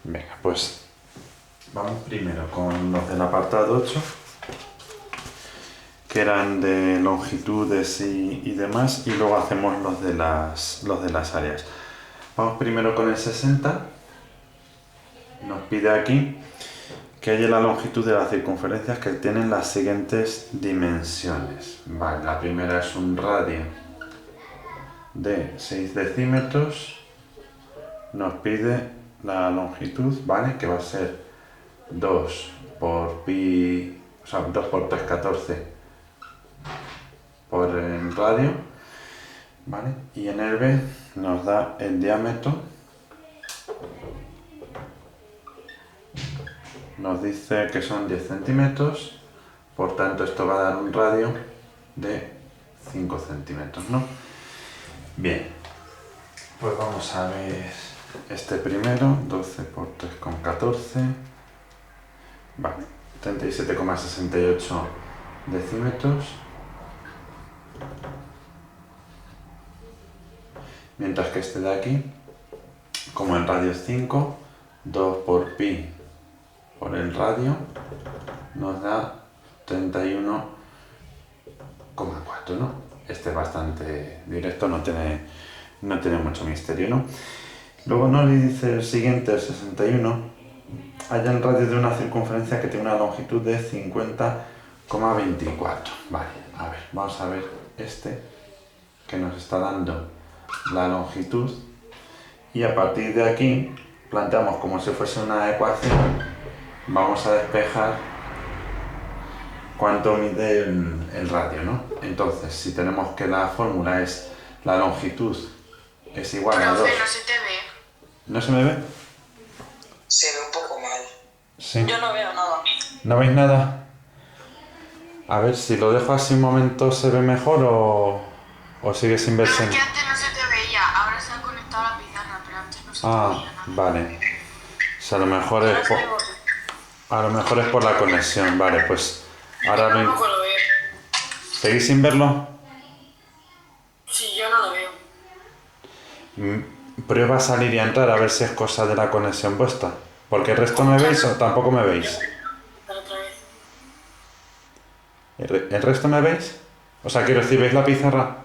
Venga, pues vamos primero con los del apartado 8, que eran de longitudes y demás, y luego hacemos los de las áreas. Vamos primero con el 60. Nos pide aquí que haya la longitud de las circunferencias que tienen las siguientes dimensiones. Vale, la primera es un radio de 6 decímetros. Nos pide la longitud, ¿vale? Que va a ser 2 por pi, o sea, 2 por 3, 14 por el radio, ¿vale? Y en el B nos da el diámetro, nos dice que son 10 centímetros, por tanto esto va a dar un radio de 5 centímetros, ¿no? Bien, pues vamos a ver este primero, 12 por 3 con 14, vale, 37,68 decímetros. Mientras que este de aquí, como el radio es 5, 2 por pi por el radio nos da 31,4, ¿no? Este es bastante directo, no tiene mucho misterio, ¿no? Luego nos dice el siguiente, el 61, haya el radio de una circunferencia que tiene una longitud de 50,24. Vale, a ver, vamos a ver este que nos está dando la longitud, y a partir de aquí planteamos como si fuese una ecuación. Vamos a despejar cuánto mide el radio, ¿no? Entonces, si tenemos que la fórmula es la longitud es igual a 2... Profe, no se te ve. ¿No se me ve? Se ve un poco mal. Sí. Yo no veo nada. ¿No veis nada? A ver, si lo dejo así un momento, ¿se ve mejor o sigue sin No, verse? es que antes no se te veía, ahora se ha conectado a la pizarra, pero antes no se te Ah, veía nada. vale. O sea, a lo mejor Ahora es se por, ve borroso. a lo mejor es por la conexión. Vale, pues ahora Yo lo... tampoco lo veo. ¿Seguís sin verlo? Sí, yo no lo veo. Prueba a salir y a entrar a ver si es cosa de la conexión vuestra. Porque el resto me veis o tampoco me veis. Pero otra vez. ¿El resto me veis? O sea, quiero decir, ¿veis la pizarra?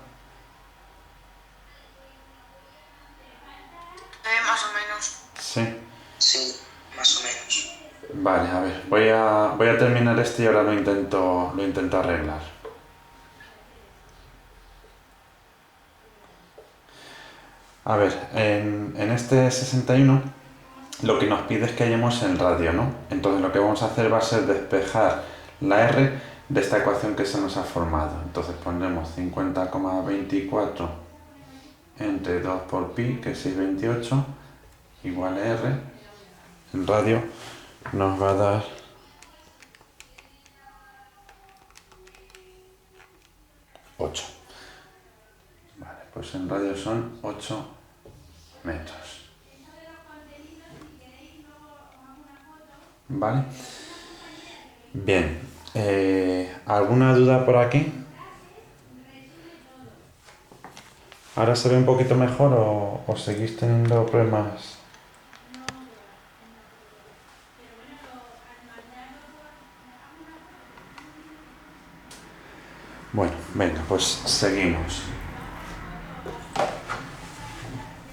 Se ve más o menos. Sí. Sí, más o menos. Vale, a ver, voy a terminar este y ahora lo intento arreglar. A ver, en este 61 lo que nos pide es que hallemos el radio, ¿no? Entonces lo que vamos a hacer va a ser despejar la R de esta ecuación que se nos ha formado. Entonces pondremos 50,24 entre 2 por pi, que es 628, igual a R. El radio nos va a dar 8. Vale, pues en radio son 8 metros. Vale. Bien. ¿Alguna duda por aquí? ¿Ahora se ve un poquito mejor o seguís teniendo problemas? Bueno, venga, pues seguimos.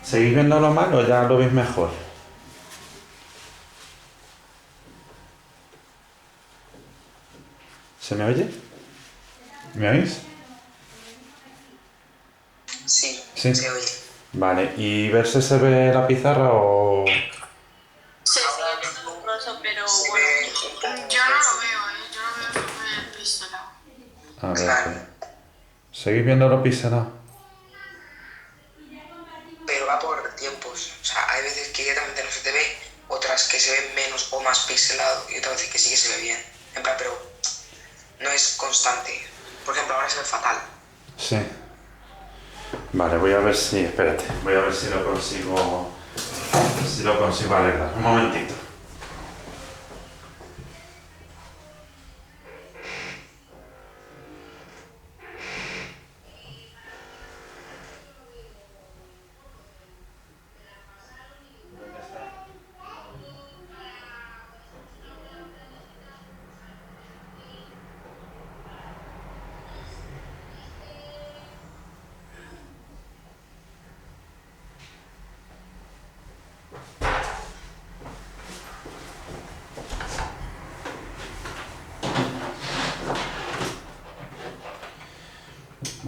¿Seguís viéndolo mal o ya lo veis mejor? ¿Se me oye? ¿Me oís? Sí, Sí. se oye. Vale, ¿y ver si se ve la pizarra o...? Se sigue viendo borroso, pero bueno. Yo no lo veo, yo lo veo súper pixelado. A ver, Claro. ¿seguís viendo la pizarra? Pero va por tiempos. O sea, hay veces que directamente no se te ve, otras que se ven menos o más pixelado y otras veces que sí que se ve bien. En plan, pero no es constante. Por ejemplo, ahora se ve fatal. Sí. Vale, voy a ver si... Espérate, voy a ver si lo consigo... Si lo consigo arreglar. Un momentito.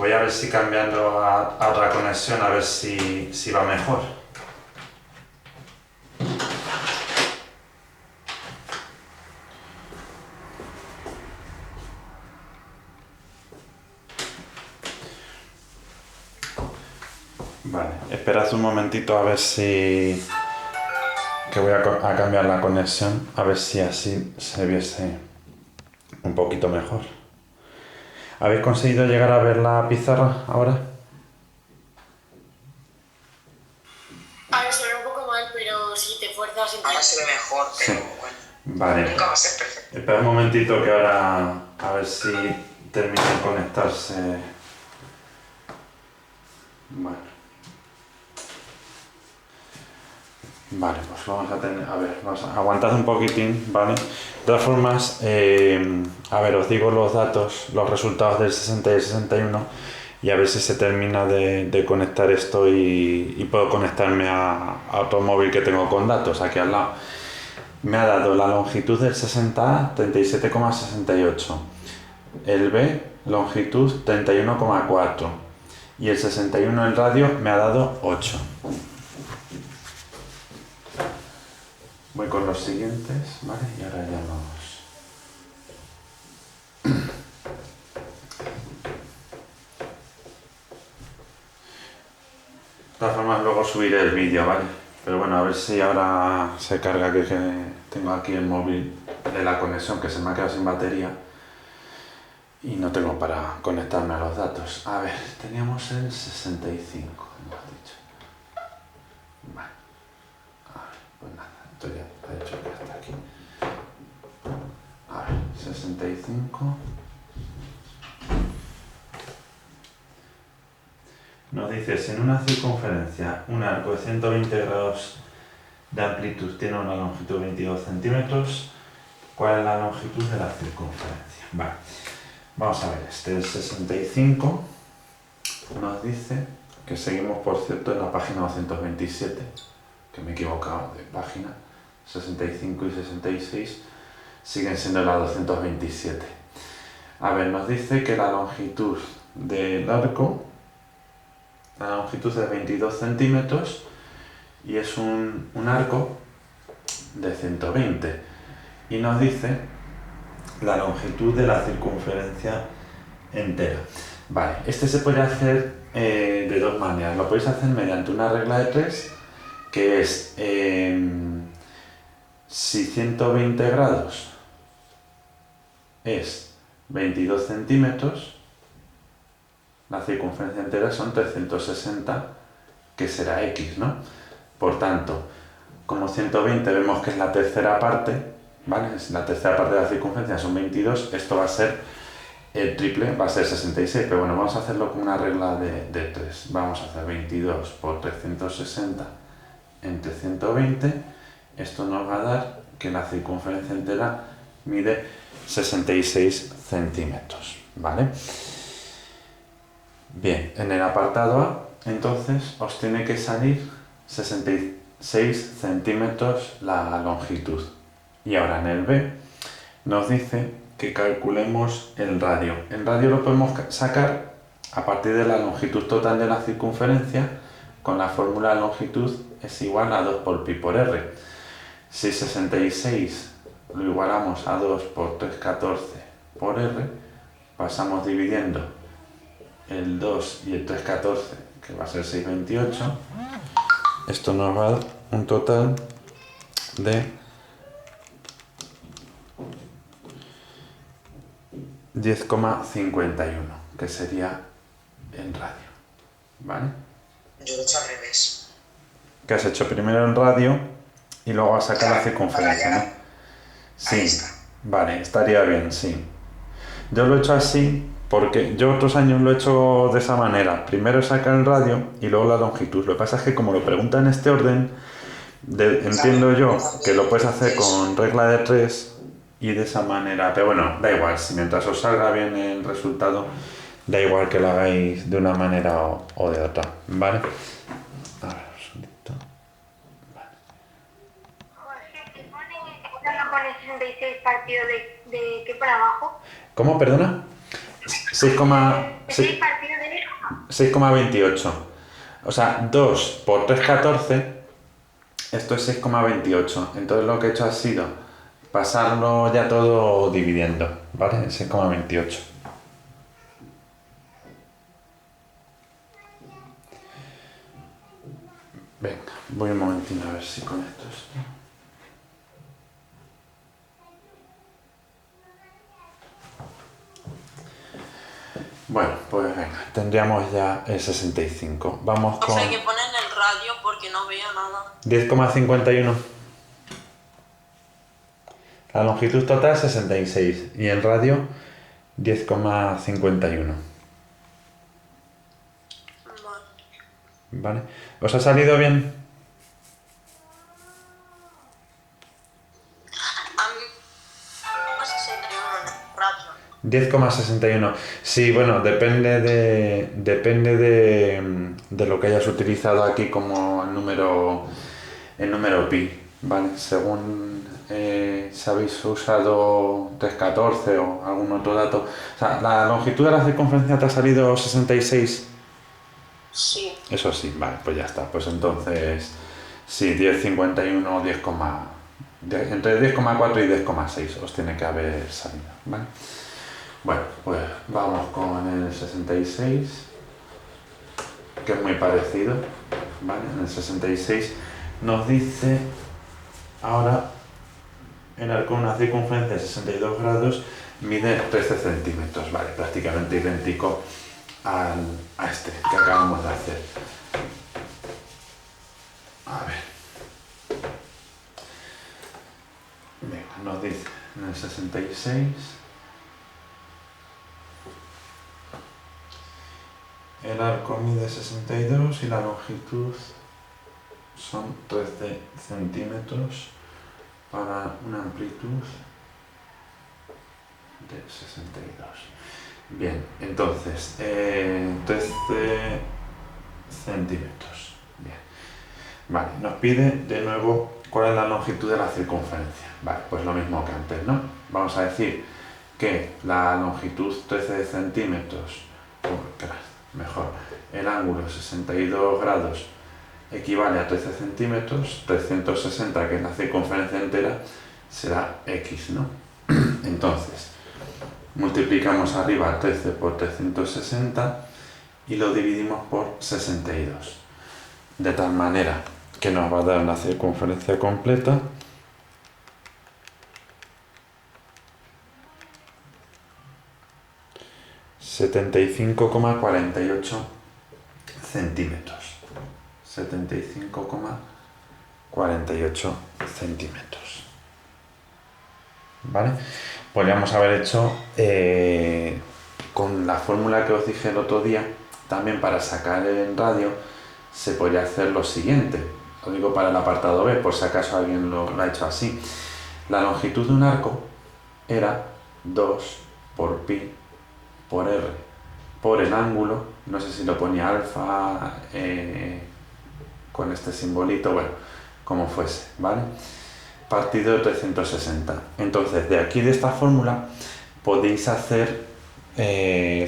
Voy a ver si cambiando a otra conexión, a ver si va mejor. Vale, esperad un momentito a ver si... que voy a cambiar la conexión, a ver si así se viese un poquito mejor. ¿Habéis conseguido llegar a ver la pizarra ahora? A ver, se ve un poco mal, pero si te fuerzas en Ahora se ve mejor, pero Sí. bueno, Vale. nunca va a ser perfecto. Espera un momentito que ahora a ver si termina de conectarse. Bueno. Vale, pues vamos a tener, a ver, aguantad un poquitín, ¿vale? De todas formas, a ver, os digo los datos, los resultados del 60 y el 61 y a ver si se termina de conectar esto y puedo conectarme a otro móvil que tengo con datos aquí al lado. Me ha dado la longitud del 60A 37,68, el B longitud 31,4 y el 61 el radio me ha dado 8. Voy con los siguientes, ¿vale? Y ahora ya vamos. De todas formas luego subiré el vídeo, ¿vale? Pero bueno, a ver si ahora se carga que tengo aquí el móvil de la conexión que se me ha quedado sin batería y no tengo para conectarme a los datos. A ver, teníamos el 65, hemos dicho. Vale. A ver, pues nada, esto ya ha hecho que hasta aquí. A ver, 65. Nos dice, si en una circunferencia un arco de 120 grados de amplitud tiene una longitud de 22 centímetros, ¿cuál es la longitud de la circunferencia? Vale, vamos a ver, este es 65, nos dice que seguimos, por cierto, en la página 227, que me he equivocado de página, 65 y 66 siguen siendo la 227. A ver, nos dice que la longitud del arco, la longitud es 22 centímetros y es un arco de 120. Y nos dice la longitud de la circunferencia entera. Vale, este se puede hacer de dos maneras. Lo podéis hacer mediante una regla de 3, que es si 120 grados es 22 centímetros, la circunferencia entera son 360, que será x, ¿no? Por tanto, como 120 vemos que es la tercera parte, ¿vale? Es la tercera parte de la circunferencia, son 22, esto va a ser el triple, va a ser 66, pero bueno, vamos a hacerlo con una regla de 3. Vamos a hacer 22 por 360 entre 120, esto nos va a dar que la circunferencia entera mide 66 centímetros, ¿vale? Bien, en el apartado A, entonces, os tiene que salir 66 centímetros la longitud. Y ahora en el B, nos dice que calculemos el radio. El radio lo podemos sacar a partir de la longitud total de la circunferencia, con la fórmula longitud es igual a 2 por pi por r. Si 66 lo igualamos a 2 por 314 por r, pasamos dividiendo el 2 y el 314, que va a ser 628, esto nos va a dar un total de 10,51, que sería el radio, ¿vale? Yo lo he hecho al revés. Que has hecho primero el radio y luego has sacado la circunferencia, ¿no? Sí, vale, estaría bien, sí. Yo lo he hecho así porque yo otros años lo he hecho de esa manera. Primero sacar el radio y luego la longitud. Lo que pasa es que como lo pregunta en este orden, entiendo yo que lo puedes hacer con regla de 3 y de esa manera. Pero bueno, da igual, si mientras os salga bien el resultado, da igual que lo hagáis de una manera o de otra, ¿vale? A ver, un segundito. Jorge, ¿te pone una con el 66 partido de qué para abajo? ¿Cómo? Perdona. 6,6. 6 partido de 6,28. O sea, 2 por 3,14, esto es 6,28. Entonces lo que he hecho ha sido pasarlo ya todo dividiendo, ¿vale? 6,28. Venga, voy un momentito a ver si con esto es... Bueno, pues venga, tendríamos ya el 65. Vamos O con sea, que ponen el radio porque no veo nada. 10,51. La longitud total 66 y el radio 10,51. Vale. ¿Vale? ¿Os ha salido bien? A mí no sé si tengo un radio. 10,61. Sí, bueno, depende de lo que hayas utilizado aquí como el número pi, ¿vale? Según si habéis usado 314 o algún otro dato. O sea, la longitud de la circunferencia te ha salido 66. Sí. Eso sí, vale, pues ya está. Pues entonces, sí, 10,51 o 10, entre 10,4 y 10,6 os tiene que haber salido, ¿vale? Bueno, pues vamos con el 66, que es muy parecido, ¿vale? En el 66 nos dice ahora el arco con una circunferencia de 62 grados mide 13 centímetros, ¿vale? Prácticamente idéntico a este que acabamos de hacer. A ver. Venga, nos dice en el 66... El arco mide 62 y la longitud son 13 centímetros para una amplitud de 62. Bien, entonces, 13 centímetros. Bien. Vale, nos pide de nuevo cuál es la longitud de la circunferencia. Vale, pues lo mismo que antes, ¿no? Vamos a decir que la longitud 13 centímetros, mejor, el ángulo 62 grados equivale a 13 centímetros, 360, que es la circunferencia entera, será x, ¿no? Entonces, multiplicamos arriba 13 por 360 y lo dividimos por 62. De tal manera que nos va a dar una circunferencia completa de 75,48 centímetros. 75,48 centímetros. ¿Vale? Podríamos haber hecho con la fórmula que os dije el otro día, también para sacar en radio, se podría hacer lo siguiente. Lo digo para el apartado B, por si acaso alguien lo ha hecho así. La longitud de un arco era 2 por pi por r por el ángulo, no sé si lo ponía alfa con este simbolito, bueno, como fuese, ¿vale? Partido de 360. Entonces, de aquí, de esta fórmula, podéis hacer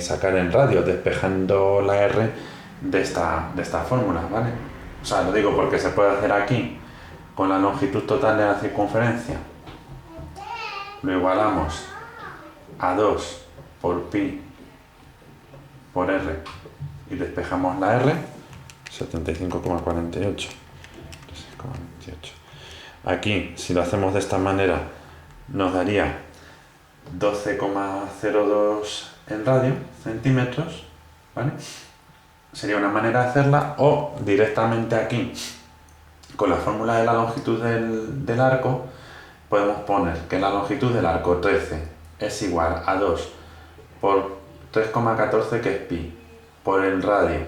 sacar en radio, despejando la r de esta fórmula, ¿vale? O sea, lo digo porque se puede hacer aquí con la longitud total de la circunferencia. Lo igualamos a 2 por pi por r y despejamos la r, 75,48. Aquí, si lo hacemos de esta manera, nos daría 12,02 en radio, centímetros, ¿vale? Sería una manera de hacerla, o directamente aquí, con la fórmula de la longitud del arco, podemos poner que la longitud del arco 13 es igual a 2 por 3,14, que es pi, por el radio,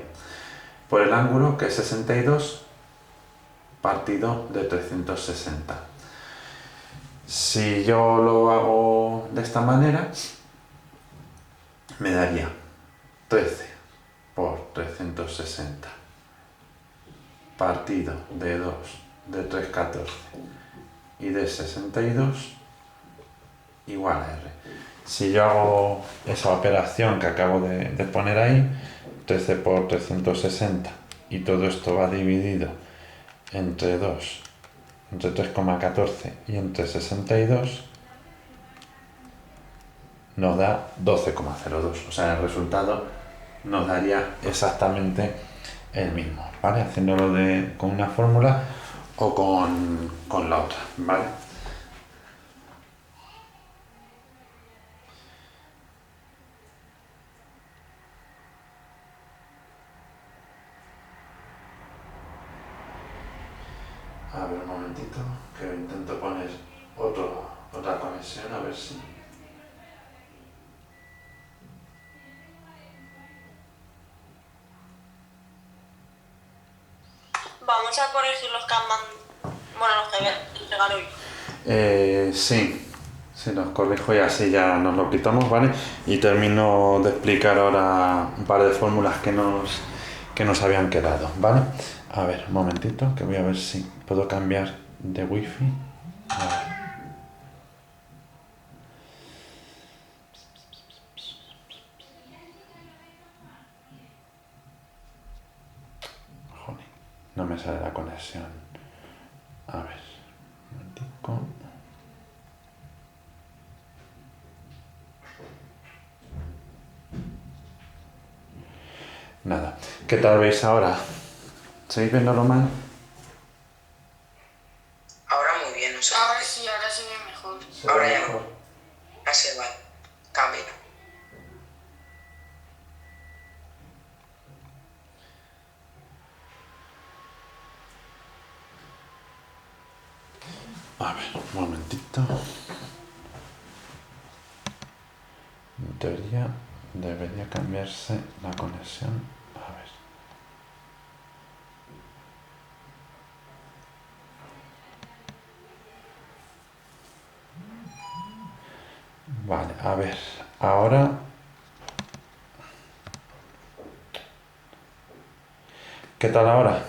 por el ángulo, que es 62, partido de 360. Si yo lo hago de esta manera, me daría 13 por 360 partido de 2 de 314 y de 62 igual a r. Si yo hago esa operación que acabo de poner ahí, 13 por 360 y todo esto va dividido entre 2, entre 3,14 y entre 62, nos da 12,02. O sea, el resultado nos daría exactamente el mismo, ¿vale? Haciéndolo con una fórmula o con la otra, ¿vale? A ver, un momentito, que intento poner otra conexión, a ver si... Vamos a corregir los que han bueno, los que llegan hoy. Sí, los corrijo y así ya nos lo quitamos, ¿vale? Y termino de explicar ahora un par de fórmulas que nos habían quedado, ¿vale? A ver, un momentito, que voy a ver si puedo cambiar de wifi. A ver. Joder, no me sale la conexión. A ver, un momentico. Nada. ¿Qué tal veis ahora? ¿Seguís viéndolo mal? Ahora muy bien, no sé. Ahora sí, ahora se ve mejor. Ahora ya no. Así igual. Cambia. A ver, un momentito. En teoría debería cambiarse la conexión. A ver. Vale, a ver. Ahora... ¿Qué tal ahora?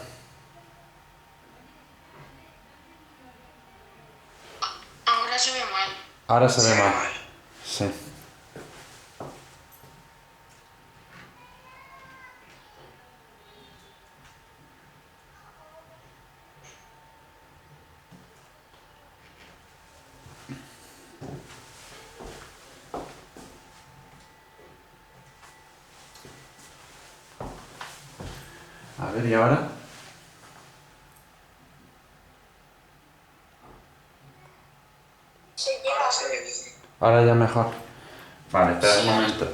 Ahora se ve mal. Ahora se ve mal. Sí. A ver, ¿y ahora? Ahora se ve bien. Ahora ya mejor. Vale, espera un momento.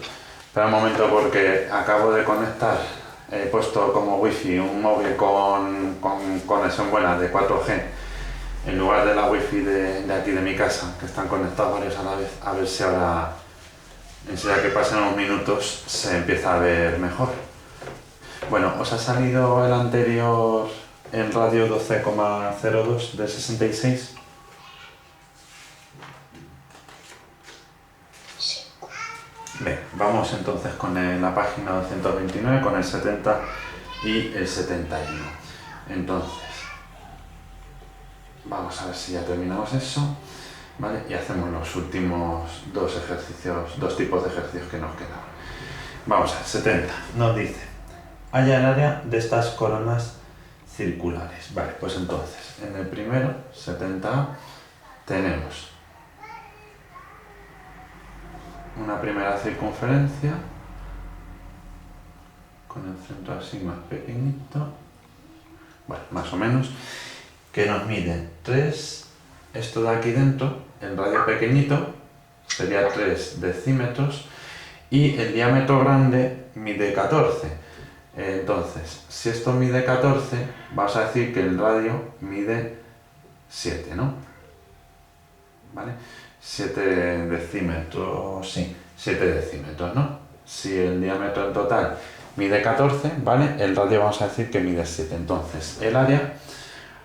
Espera un momento porque acabo de conectar. He puesto como wifi un móvil con conexión buena de 4G en lugar de la wifi de aquí de mi casa, que están conectados varios a la vez. A ver si ahora, enseguida que pasen unos minutos, se empieza a ver mejor. Bueno, ¿os ha salido el anterior en radio 12,02 de 66? Bien, vamos entonces con la página 229, con el 70 y el 71. Entonces, vamos a ver si ya terminamos eso, ¿vale? Y hacemos los últimos dos tipos de ejercicios que nos quedan. Vamos a ver, 70. Nos dice, halla el área de estas coronas circulares. Vale, pues entonces, en el primero, 70A, tenemos una primera circunferencia con el centro así más pequeñito, bueno, más o menos, que nos mide 3, esto de aquí dentro, el radio pequeñito sería 3 decímetros y el diámetro grande mide 14. Entonces, si esto mide 14, vas a decir que el radio mide 7, ¿no? ¿Vale? 7 decímetros, sí, 7 decímetros, ¿no? Si el diámetro en total mide 14, ¿vale? El radio vamos a decir que mide 7. Entonces, el área,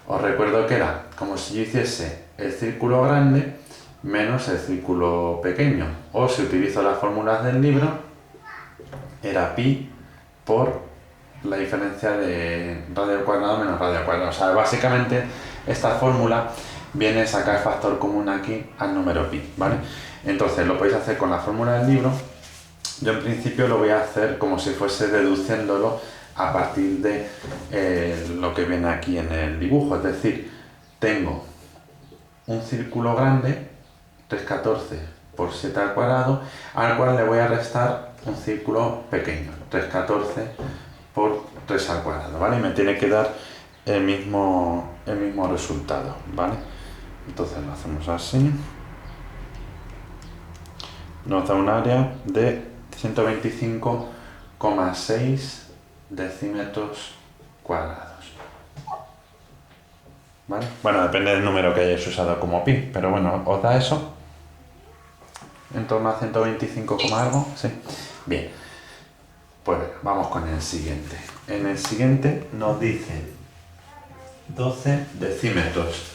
os recuerdo que era como si yo hiciese el círculo grande menos el círculo pequeño. O si utilizo las fórmulas del libro, era pi por la diferencia de radio al cuadrado menos radio al cuadrado. O sea, básicamente esta fórmula viene a sacar factor común aquí al número pi, ¿vale? Entonces lo podéis hacer con la fórmula del libro yo en principio lo voy a hacer como si fuese deduciéndolo a partir de lo que viene aquí en el dibujo. Es decir, tengo un círculo grande, 314 por 7 al cuadrado, al cual le voy a restar un círculo pequeño, 314 por 3 al cuadrado, ¿vale? Y me tiene que dar el mismo resultado, ¿vale? Entonces lo hacemos así. Nos da un área de 125,6 decímetros cuadrados. ¿Vale? Bueno, depende del número que hayáis usado como pi, pero bueno, ¿os da eso? En torno a 125, algo, sí. Bien, pues vamos con el siguiente. En el siguiente nos dice 12 decímetros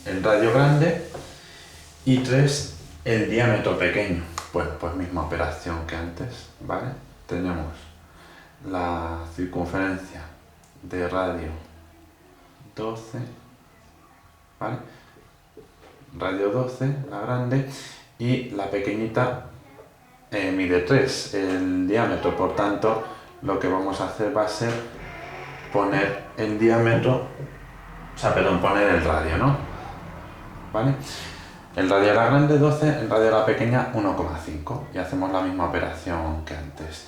el radio grande y 3 el diámetro pequeño. Bueno, pues misma operación que antes, ¿vale? Tenemos la circunferencia de radio 12, ¿vale? Radio 12, la grande, y la pequeñita mide 3 el diámetro, por tanto lo que vamos a hacer va a ser poner el diámetro, poner el radio, ¿no? ¿Vale? El radio de la grande 12, el radio de la pequeña 1,5 y hacemos la misma operación que antes.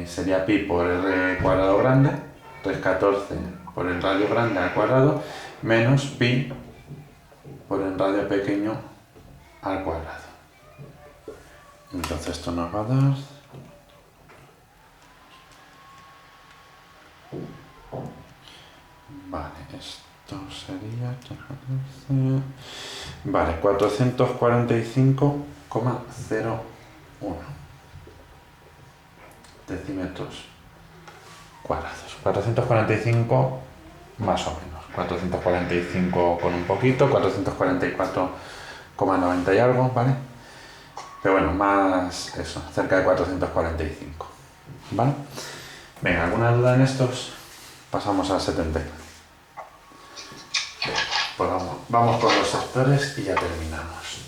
Sería pi por r cuadrado grande, 314 por el radio grande al cuadrado, menos pi por el radio pequeño al cuadrado. Entonces esto nos va a dar... Vale, esto sería... Vale, 445,01 decímetros cuadrados. 445 más o menos. 445 con un poquito, 444,90 y algo, ¿vale? Pero bueno, más eso, cerca de 445, ¿vale? Venga, ¿alguna duda en estos? Pasamos al 79. Pues vamos con los sectores y ya terminamos.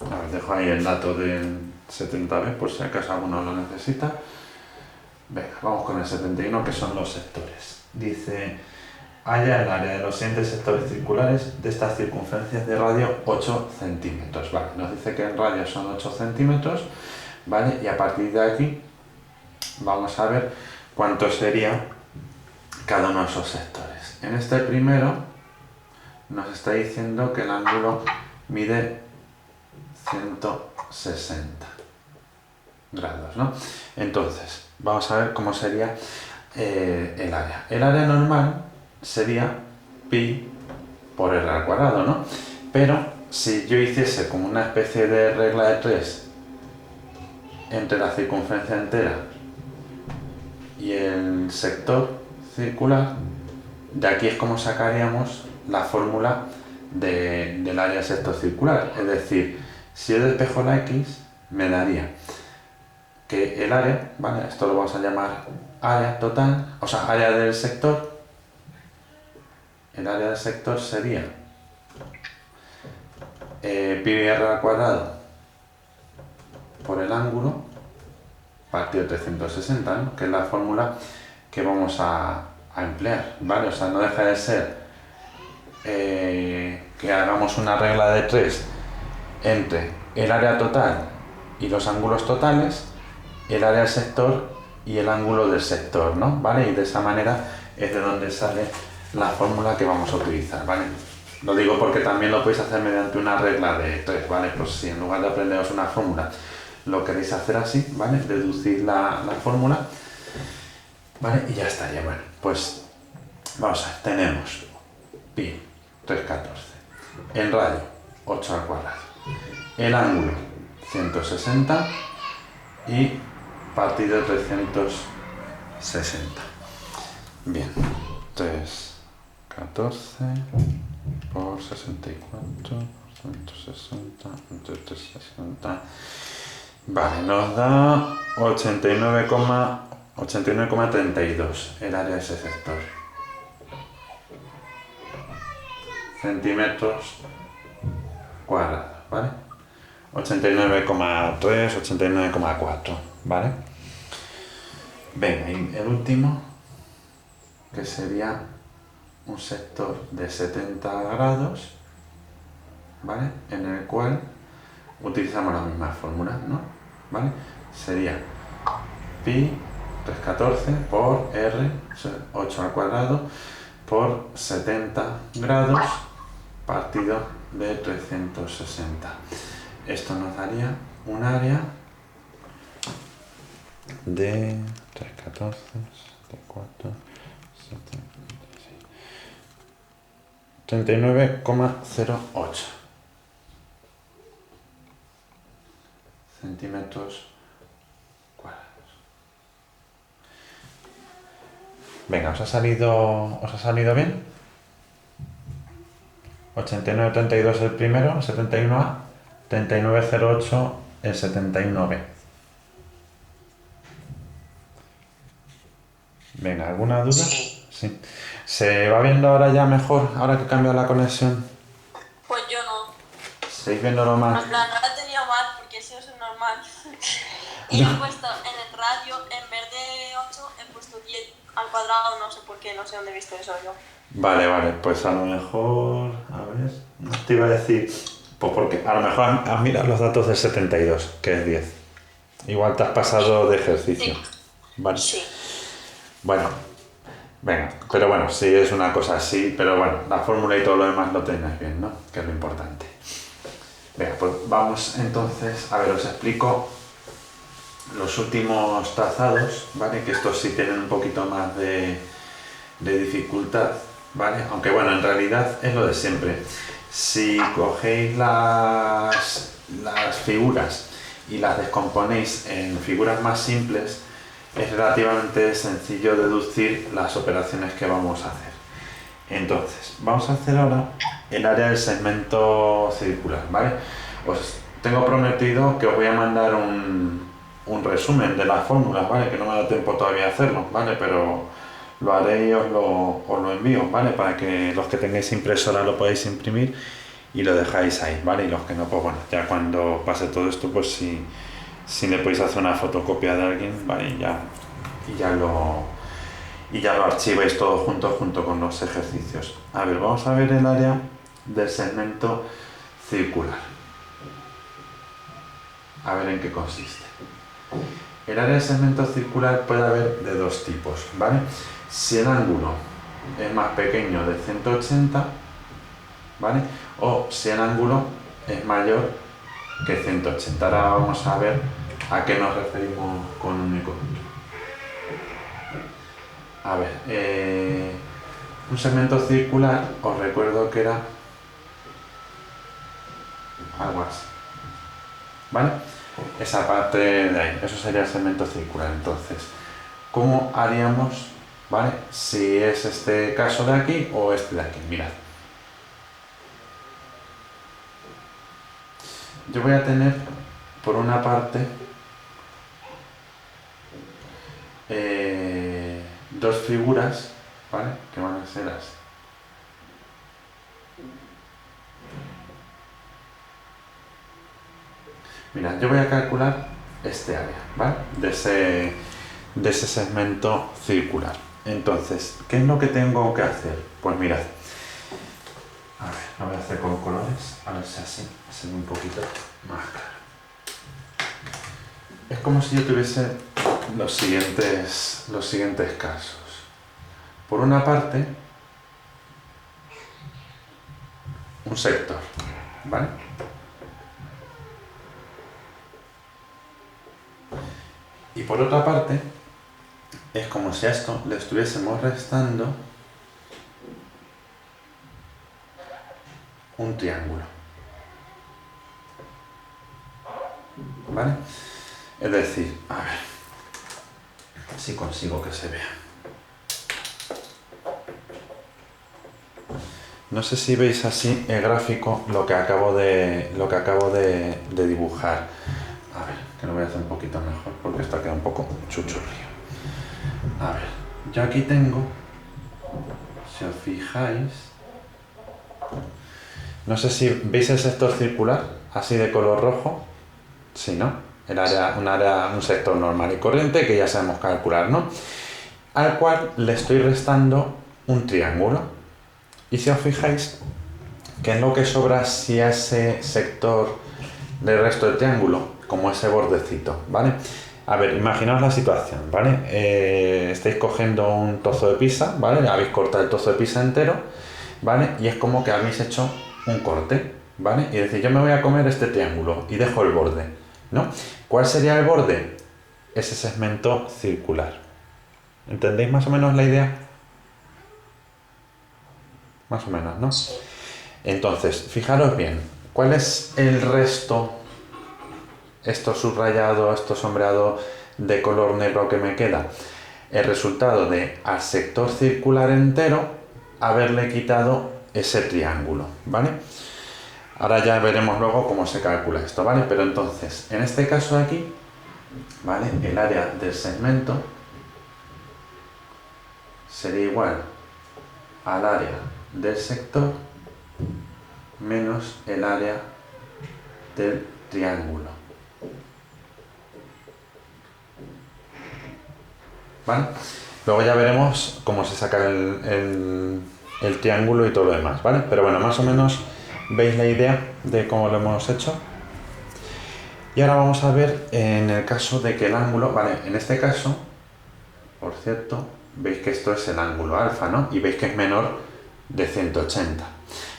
A ver, dejo ahí el dato del 70B por si acaso alguno lo necesita. Venga, vamos con el 71, que son los sectores. Dice, halla el área de los siguientes sectores circulares de estas circunferencias de radio 8 centímetros. Vale, nos dice que el radio son 8 centímetros, ¿vale? Y a partir de aquí vamos a ver cuánto sería cada uno de esos sectores. En este primero nos está diciendo que el ángulo mide 160 grados, ¿no? Entonces, vamos a ver cómo sería el área. El área normal sería pi por r al cuadrado, ¿no? Pero si yo hiciese como una especie de regla de 3 entre la circunferencia entera y el sector circular, de aquí es como sacaríamos la fórmula del área del sector circular. Es decir, si yo despejo la x, me daría que el área, ¿vale? Esto lo vamos a llamar área total, o sea, área del sector. El área del sector sería pi r al cuadrado por el ángulo partido 360, ¿no? Que es la fórmula que vamos a emplear, ¿vale? O sea, no deja de ser que hagamos una regla de 3 entre el área total y los ángulos totales, el área del sector y el ángulo del sector, ¿no? ¿Vale? Y de esa manera es de donde sale la fórmula que vamos a utilizar, ¿vale? Lo digo porque también lo podéis hacer mediante una regla de 3, ¿vale? Pues si en lugar de aprenderos una fórmula lo queréis hacer así, ¿vale? Deducir la fórmula, ¿vale? Y ya estaría. Bueno, pues vamos a ver, tenemos pi 314, el radio 8 al cuadrado, el ángulo 160 y partido 360. Bien, 314 por 64 por 160 entre 360. Vale, nos da 89,32 el área de ese sector. Centímetros cuadrados, ¿vale? 89,3, 89,4, ¿vale? Venga, y el último, que sería un sector de 70 grados, ¿vale? En el cual utilizamos la misma fórmula, ¿no? ¿Vale? Sería pi 314 por r, 8 al cuadrado, por 70 grados partido de 360. Esto nos daría un área de 314, 74, 76, 39,08 centímetros cuadrados. Venga, ¿os ha salido bien? 89,32 el primero, el 71A, 39,08 el 71B. Venga, ¿alguna duda? Sí. ¿Se va viendo ahora ya mejor, ahora que cambia la conexión? Pues yo no. ¿Seguís viéndolo mal? En plan, no la tenía mal porque eso es normal. Y he puesto en el radio, en vez de 8, he puesto 10 al cuadrado, no sé por qué, no sé dónde he visto eso yo. Vale, pues a lo mejor, a ver, no te iba a decir, pues porque a lo mejor has mirado los datos del 72, que es 10. Igual te has pasado de ejercicio. Sí. Vale. Sí. Bueno, venga, pero bueno, sí es una cosa así, pero bueno, la fórmula y todo lo demás lo tenéis bien, ¿no? Que es lo importante. Venga, pues vamos entonces, a ver, os explico los últimos trazados, ¿vale? Que estos sí tienen un poquito más de dificultad, ¿vale? Aunque bueno, en realidad es lo de siempre. Si cogéis las figuras y las descomponéis en figuras más simples, es relativamente sencillo deducir las operaciones que vamos a hacer. Entonces, vamos a hacer ahora el área del segmento circular, ¿vale? Os tengo prometido que os voy a mandar un resumen de las fórmulas, ¿vale? Que no me da tiempo todavía a hacerlo, ¿vale? Pero lo haré y os lo envío, ¿vale? Para que los que tengáis impresora lo podáis imprimir y lo dejáis ahí, ¿vale? Y los que no, pues bueno, ya cuando pase todo esto, pues si le podéis hacer una fotocopia de alguien, ¿vale? Y ya lo archiváis todo junto con los ejercicios. A ver, vamos a ver el área del segmento circular. A ver en qué consiste. El área del segmento circular puede haber de dos tipos, ¿vale? Si el ángulo es más pequeño de 180, ¿vale? O si el ángulo es mayor que 180. Ahora vamos a ver a qué nos referimos con uno y con otro. A ver, un segmento circular, os recuerdo que era algo así, ¿vale? Esa parte de ahí, eso sería el segmento circular. Entonces, ¿cómo haríamos, ¿vale? Si es este caso de aquí o este de aquí. Mirad. Yo voy a tener, por una parte, dos figuras, ¿vale? Que van a ser así. Mirad, yo voy a calcular este área, ¿vale? De ese segmento circular. Entonces, ¿qué es lo que tengo que hacer? Pues mirad. A ver, lo voy a hacer con colores, a ver si así se ve un poquito más claro. Es como si yo tuviese los siguientes casos. Por una parte, un sector, ¿vale? Y por otra parte, es como si a esto le estuviésemos restando un triángulo, ¿vale? Es decir, a ver si consigo que se vea. No sé si veis así el gráfico, lo que acabo de dibujar. A ver, que lo voy a hacer un poquito mejor porque esto queda un poco chuchurrío. A ver, yo aquí tengo, si os fijáis, No sé si veis el sector circular, así de color rojo. Sí, ¿no? Un sector normal y corriente que ya sabemos calcular, ¿no? Al cual le estoy restando un triángulo. Y si os fijáis, ¿qué es lo que sobra si a ese sector le resto el triángulo? Como ese bordecito, ¿vale? A ver, imaginaos la situación, ¿vale? Estáis cogiendo un trozo de pizza, ¿vale? Habéis cortado el trozo de pizza entero, ¿vale? Y es como que habéis hecho un corte, ¿vale? Y decir, yo me voy a comer este triángulo y dejo el borde, ¿no? ¿Cuál sería el borde? Ese segmento circular. ¿Entendéis más o menos la idea? Más o menos, ¿no? Entonces, fijaros bien, ¿cuál es el resto, esto subrayado, esto sombreado de color negro que me queda? El resultado de al sector circular entero haberle quitado ese triángulo, ¿vale? Ahora ya veremos luego cómo se calcula esto, ¿vale? Pero entonces, en este caso de aquí, ¿vale? El área del segmento sería igual al área del sector menos el área del triángulo. ¿Vale? Luego ya veremos cómo se saca el triángulo y todo lo demás, ¿vale? Pero bueno, más o menos veis la idea de cómo lo hemos hecho. Y ahora vamos a ver en el caso de que el ángulo, vale, en este caso, por cierto, veis que esto es el ángulo alfa, ¿no? Y veis que es menor de 180.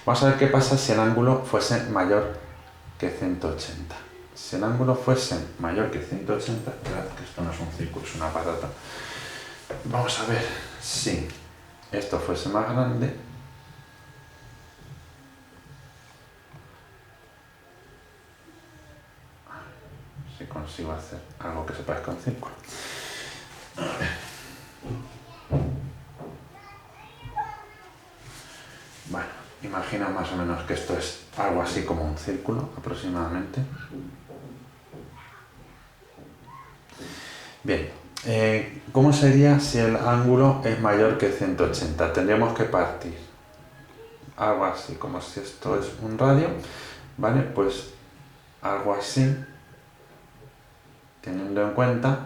Vamos a ver qué pasa si el ángulo fuese mayor que 180. Si el ángulo fuese mayor que 180, esperad que esto no es un círculo, es una patata. Vamos a ver si esto fuese más grande. Si consigo hacer algo que se parezca a un círculo. Bueno, imagina más o menos que esto es algo así como un círculo aproximadamente. Bien, ¿cómo sería si el ángulo es mayor que 180? Tendríamos que partir algo así, como si esto es un radio, ¿vale? Pues algo así, teniendo en cuenta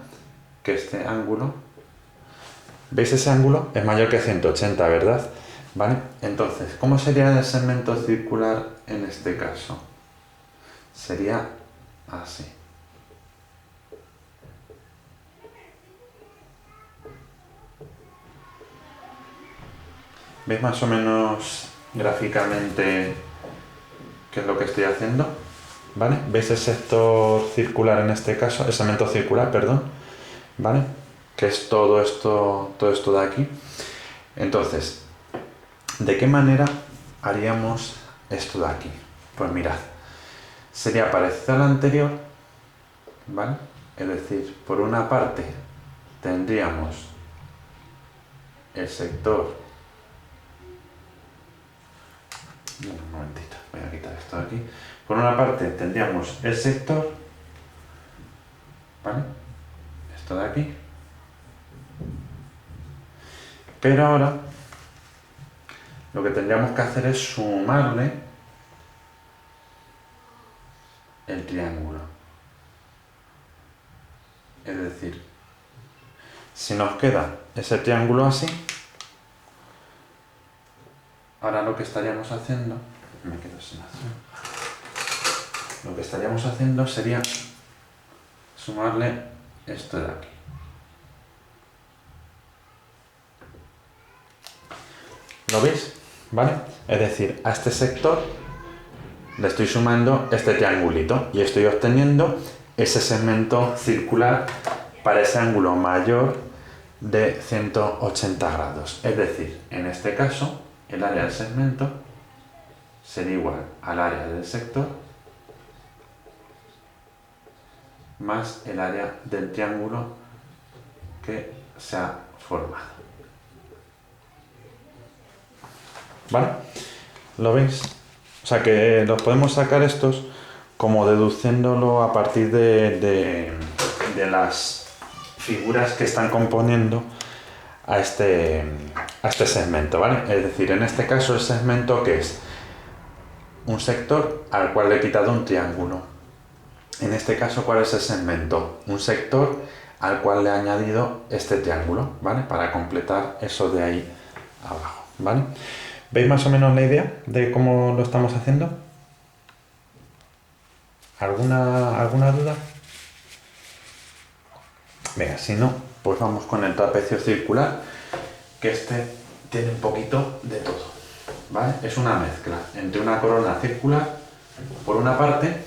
que este ángulo, ¿veis ese ángulo? Es mayor que 180, ¿verdad? ¿Vale? Entonces, ¿cómo sería el segmento circular en este caso? Sería así. ¿Veis más o menos gráficamente qué es lo que estoy haciendo? ¿Vale? ¿Veis el sector circular en este caso? El segmento circular, perdón. ¿Vale? Que es todo esto de aquí. Entonces, ¿de qué manera haríamos esto de aquí? Pues mirad, sería parecido al anterior, ¿vale? Es decir, por una parte tendríamos el sector. Un momentito, voy a quitar esto de aquí. Por una parte tendríamos el sector, ¿vale? Esto de aquí. Pero ahora lo que tendríamos que hacer es sumarle el triángulo. Es decir, si nos queda ese triángulo así, ahora lo que estaríamos haciendo, me quedo sin hacer. Lo que estaríamos haciendo sería sumarle esto de aquí. ¿Lo veis? ¿Vale? Es decir, a este sector le estoy sumando este triangulito y estoy obteniendo ese segmento circular para ese ángulo mayor de 180 grados. Es decir, en este caso, el área del segmento sería igual al área del sector más el área del triángulo que se ha formado. ¿Vale? ¿Lo veis? O sea que los podemos sacar estos como deduciéndolo a partir de las figuras que están componiendo a este segmento, ¿vale? Es decir, en este caso el segmento que es un sector al cual le he quitado un triángulo. En este caso, ¿cuál es el segmento? Un sector al cual le he añadido este triángulo, ¿vale? Para completar eso de ahí abajo, ¿vale? ¿Veis más o menos la idea de cómo lo estamos haciendo? ¿Alguna duda? Venga, si no, pues vamos con el trapecio circular, que este tiene un poquito de todo, ¿vale? Es una mezcla entre una corona circular, por una parte,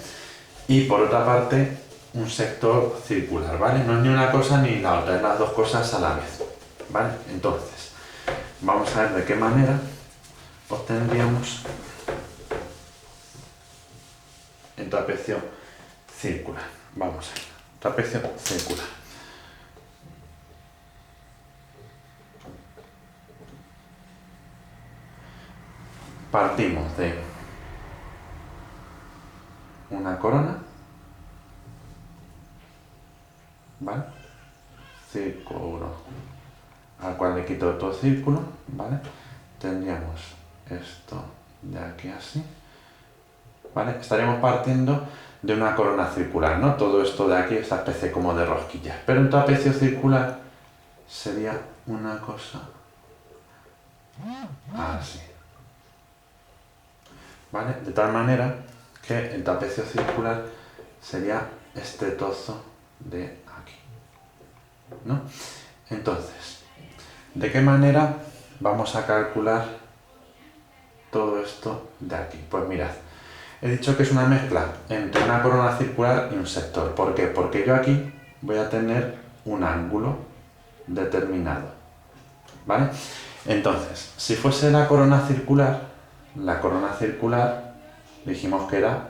y por otra parte, un sector circular, ¿vale? No es ni una cosa ni la otra, es las dos cosas a la vez, ¿vale? Entonces, vamos a ver de qué manera obtendríamos el trapecio circular. Vamos a ver, trapecio circular. Partimos de una corona, ¿vale? Círculo al cual le quito otro círculo, ¿vale? Tendríamos esto de aquí así, ¿vale? Estaríamos partiendo de una corona circular, ¿no? Todo esto de aquí, esta especie como de rosquillas. Pero un trapecio circular sería una cosa así, ¿vale? De tal manera que el trapecio circular sería este trozo de aquí, ¿no? Entonces, ¿de qué manera vamos a calcular todo esto de aquí? Pues mirad, he dicho que es una mezcla entre una corona circular y un sector. ¿Por qué? Porque yo aquí voy a tener un ángulo determinado, ¿vale? Entonces, si fuese la corona circular dijimos que era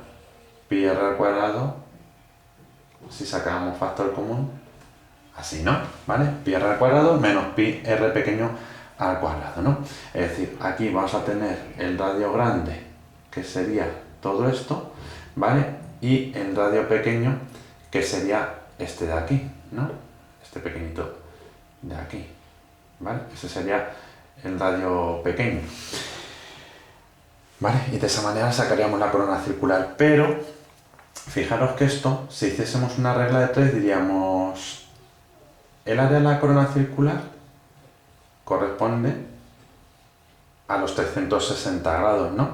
pi r al cuadrado, si sacábamos factor común, así, ¿no? ¿Vale? Pi r al cuadrado menos pi r pequeño al cuadrado, ¿no? Es decir, aquí vamos a tener el radio grande, que sería todo esto, ¿vale? Y el radio pequeño, que sería este de aquí, ¿no? Este pequeñito de aquí, ¿vale? Ese sería el radio pequeño, ¿vale? Y de esa manera sacaríamos la corona circular. Pero fijaros que esto, si hiciésemos una regla de 3, diríamos el área de la corona circular corresponde a los 360 grados, ¿no?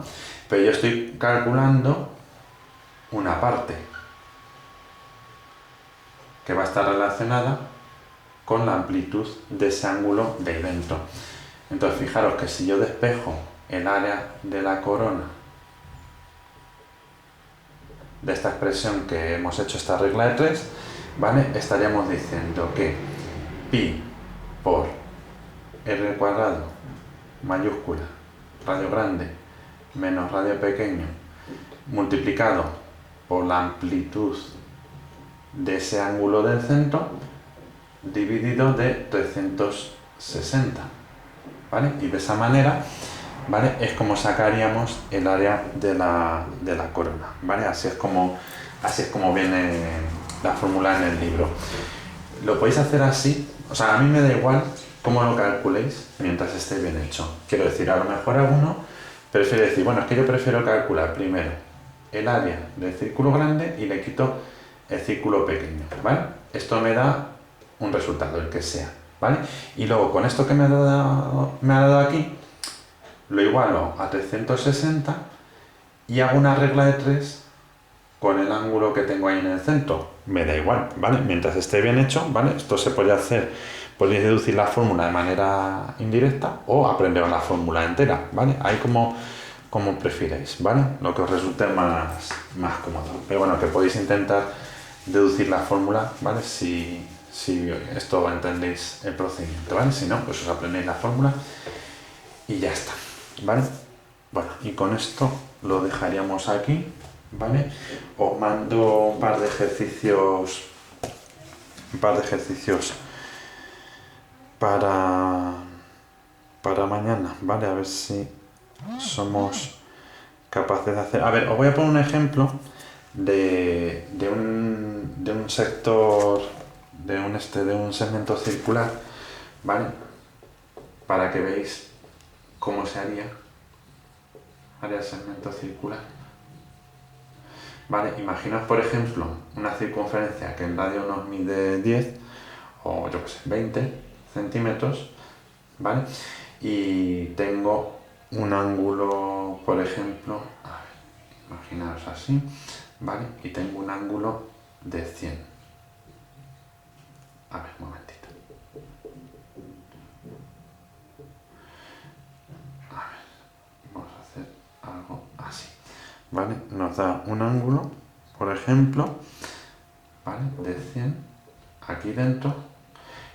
Pero yo estoy calculando una parte que va a estar relacionada con la amplitud de ese ángulo de ahí dentro. Entonces fijaros que si yo despejo el área de la corona de esta expresión que hemos hecho esta regla de 3, ¿vale? Estaríamos diciendo que pi por r cuadrado mayúscula radio grande menos radio pequeño multiplicado por la amplitud de ese ángulo del centro dividido de 360, ¿vale? Y de esa manera, ¿vale? Es como sacaríamos el área de la corona, ¿vale? Así es como viene la fórmula en el libro. Lo podéis hacer así, o sea, a mí me da igual cómo lo calculéis mientras esté bien hecho. Quiero decir, a lo mejor alguno prefiere decir, bueno, es que yo prefiero calcular primero el área del círculo grande y le quito el círculo pequeño, ¿vale? Esto me da un resultado, el que sea, ¿vale? Y luego con esto que me ha dado aquí, lo igualo a 360 y hago una regla de 3 con el ángulo que tengo ahí en el centro. Me da igual, ¿vale? Mientras esté bien hecho, ¿vale? Esto se puede hacer, podéis deducir la fórmula de manera indirecta o aprender la fórmula entera, ¿vale? Ahí como prefiráis, ¿vale? Lo que os resulte más cómodo. Pero bueno, que podéis intentar deducir la fórmula, ¿vale? Si esto entendéis el procedimiento, ¿vale? Si no, pues os aprendéis la fórmula y ya está, ¿vale? Bueno, y con esto lo dejaríamos aquí, ¿vale? Os mando un par de ejercicios para mañana, ¿vale? A ver si somos capaces de hacer... A ver, os voy a poner un ejemplo de un sector, de un segmento circular, ¿vale? Para que veáis cómo se haría el segmento circular. ¿Vale? Imaginaos, por ejemplo, una circunferencia que en radio nos mide 10 o yo qué sé, 20 centímetros, ¿vale? Y tengo un ángulo, por ejemplo, a ver, imaginaos así, ¿vale? Y tengo un ángulo de 100. A ver, un momentito. A ver, vamos a hacer algo así, ¿vale? Nos da un ángulo, por ejemplo, ¿vale? De 100 aquí dentro,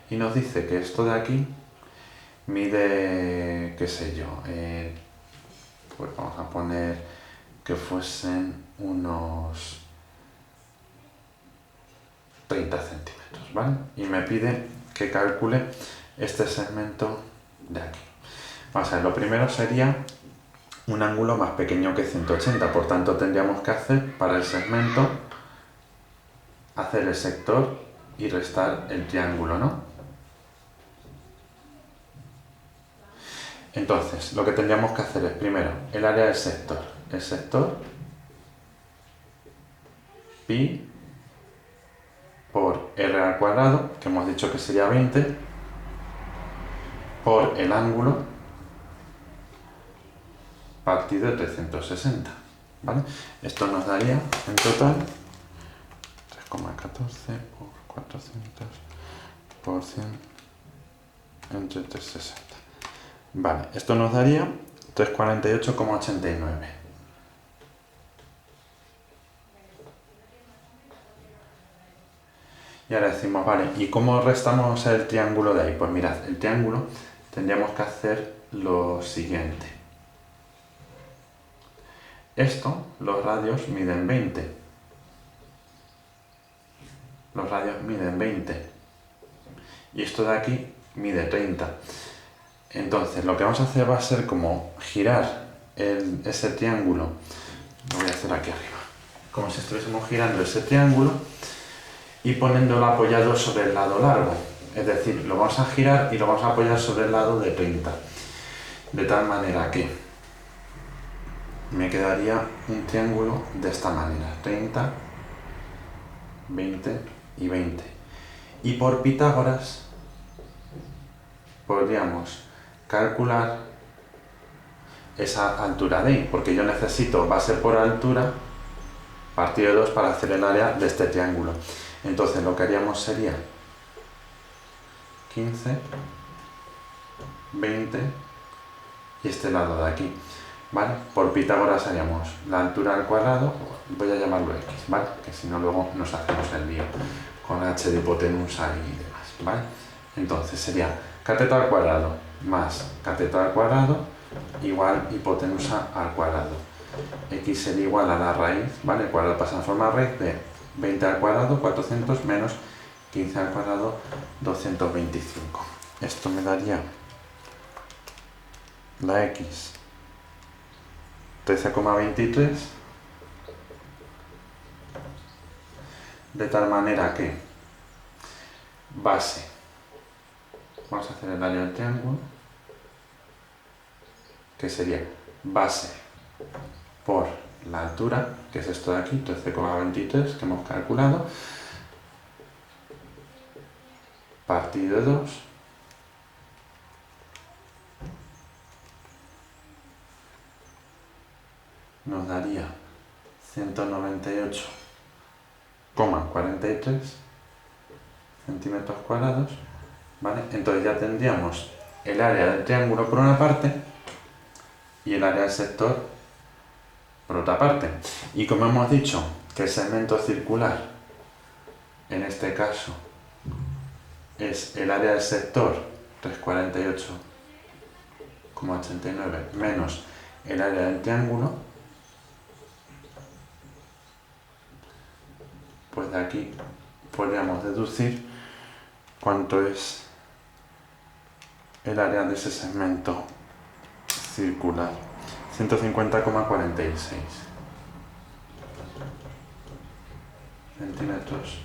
y nos dice que esto de aquí mide, qué sé yo, pues vamos a poner que fuesen unos 30 centímetros, ¿vale? Y me pide que calcule este segmento de aquí. Vamos a ver, lo primero sería un ángulo más pequeño que 180, por tanto tendríamos que hacer para el segmento, hacer el sector y restar el triángulo, ¿no? Entonces, lo que tendríamos que hacer es primero el área del sector. El sector pi por r al cuadrado, que hemos dicho que sería 20, por el ángulo partido de 360, ¿vale? Esto nos daría en total 3,14 por 400 por 100 entre 360. Vale, esto nos daría 348,89. Y ahora decimos, vale, ¿y cómo restamos el triángulo de ahí? Pues mirad, el triángulo tendríamos que hacer lo siguiente. Esto, los radios miden 20. Los radios miden 20. Y esto de aquí mide 30. Entonces, lo que vamos a hacer va a ser como girar ese triángulo. Lo voy a hacer aquí arriba. Como si estuviésemos girando ese triángulo y poniéndolo apoyado sobre el lado largo. Es decir, lo vamos a girar y lo vamos a apoyar sobre el lado de 30. De tal manera que me quedaría un triángulo de esta manera. 30, 20 y 20. Y por Pitágoras podríamos calcular esa altura de ahí, porque yo necesito base por altura partido de 2 para hacer el área de este triángulo. Entonces lo que haríamos sería 15, 20 y este lado de aquí, ¿vale? Por Pitágoras haríamos la altura al cuadrado, voy a llamarlo x, ¿vale? Que si no luego nos hacemos el lío con h de hipotenusa y demás, ¿vale? Entonces sería cateto al cuadrado más cateto al cuadrado igual hipotenusa al cuadrado. X sería igual a la raíz, ¿vale? El cuadrado pasa a formar raíz de 20 al cuadrado, 400, menos 15 al cuadrado, 225. Esto me daría la X 13,23, de tal manera que base, vamos a hacer el área del triángulo, que sería base por la altura, que es esto de aquí, 13,23 que hemos calculado, partido de 2, nos daría 198,43 centímetros cuadrados, ¿vale? Entonces ya tendríamos el área del triángulo por una parte y el área del sector por otra parte. Y como hemos dicho que el segmento circular, en este caso, es el área del sector 348,89 menos el área del triángulo, pues de aquí podríamos deducir cuánto es el área de ese segmento circular. 150,46 centímetros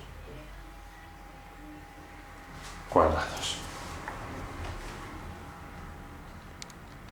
cuadrados.